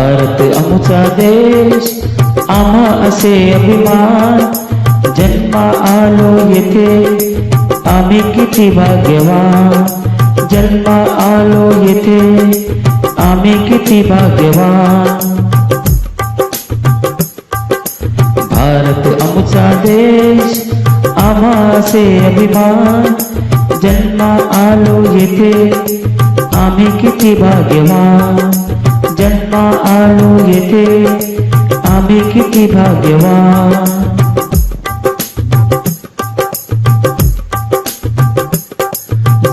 भारत आमचा देश, आम्हा असे अभिमान, जन्मा आलो येथे आम्ही किती भाग्यवान, जन्मा आलो येथे आम्ही किती भाग्यवान। भारत आमचा देश, आम्हा असे अभिमान, जन्मा आलो येथे आम्ही किती भाग्यवान, जन्मा आलो येथे आम्ही किती भाग्यवान।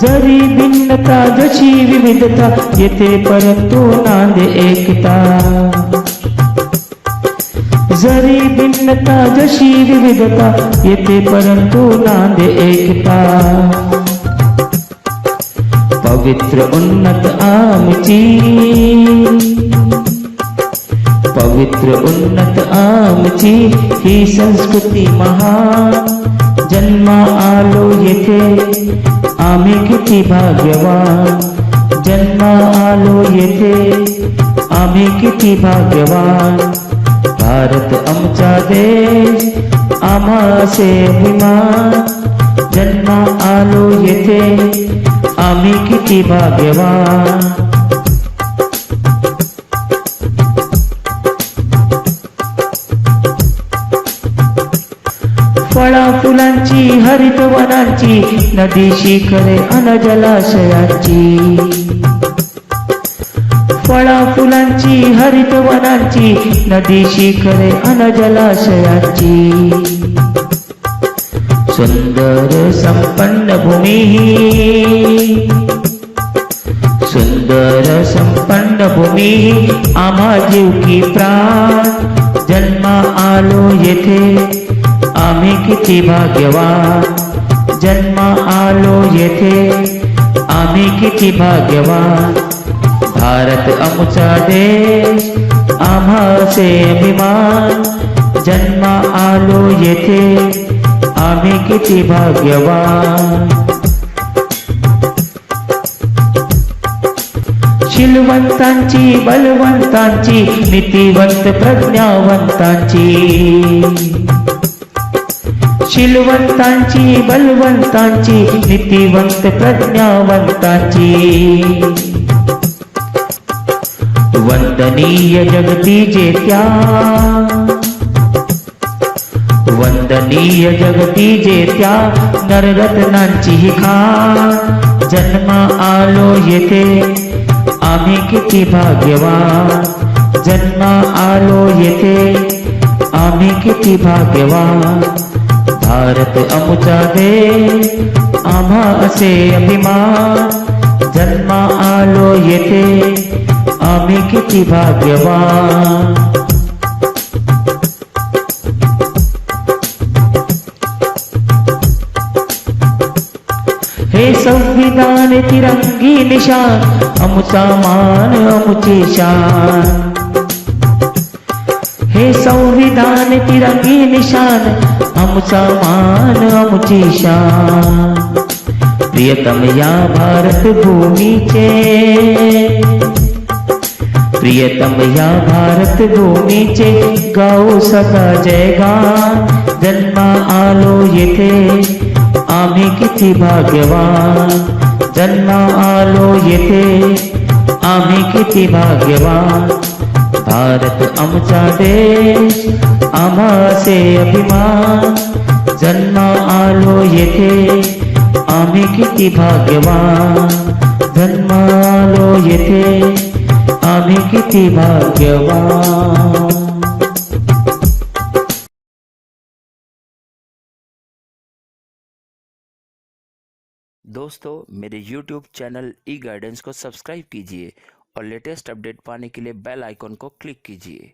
जरी भिन्नता जशी विविधता येथे परंतु नांदे एकता, जरी भिन्नता जशी विविधता येथे परंतु नांदे एकता। पवित्र उन्नत आमची, पवित्र उन्नत आमची ही संस्कृती महान, जन्मा आलो येथे आम्ही किती भाग्यवान, जन्मा आलो येथे आम्ही किती भाग्यवान। भारत आमचा देश, आम्हा असे अभिमान, जन्मा आलो येथे आम्ही किती भाग्यवान। फळा फुलांची हरितवनांची नदी शिखरे अन जलाशयांची, फळा फुलांची हरितवनांची नदी शिखरे अन जलाशयांची। सुंदर संपन्न भूमी, सुंदर संपन्न भूमी आम्हा जीव की प्राण, जन्मा आलो येथे आम्ही किती भाग्यवान, जन्मा आलो येथे आम्ही किती भाग्यवान। भारत आमचा देश, आम्हा असे अभिमान, जन्मा आलो येथे आम्ही किती भाग्यवान। शीलवंतांची बलवंतांची नीतिवंत प्रज्ञावंतांची, शीलवंतांची बलवंतांची नीतिवंत प्रज्ञावंतांची। वंदनीय जगती जेत्या, वंदनीय जगती जेत्या नररत्नांची ही खाण, जन्मा आलो येथे आम्ही किती भाग्यवान, जन्मा आलो येथे आम्ही किती भाग्यवान। भारत आमचा देश, आम्हा असे अभिमान, जन्मा आलो येथे आम्ही किती भाग्यवान। हे संविधान तिरंगी निशान, आमचा मान आमची शान। हे संविधान तिरंगी निशान, आमचा मान आमची शान। प्रियतम या भारत भूमीचे, प्रियतम या भारत भूमीचे गाऊ सदा जयगान, जन्मा आलो येथे आम्ही किती भाग्यवान, जन्मा आलो येथे आम्ही किती भाग्यवान। भारत आमचा देश, आम्हा असे अभिमान, जन्मा आलो येथे आम्ही किती भाग्यवान, जन्मा आलो येथे आम्ही किती भाग्यवान। दोस्तों, मेरे YouTube चैनल ई गाइडेंस को सब्सक्राइब कीजिए और लेटेस्ट अपडेट पाने के लिए बेल आइकॉन को क्लिक कीजिए।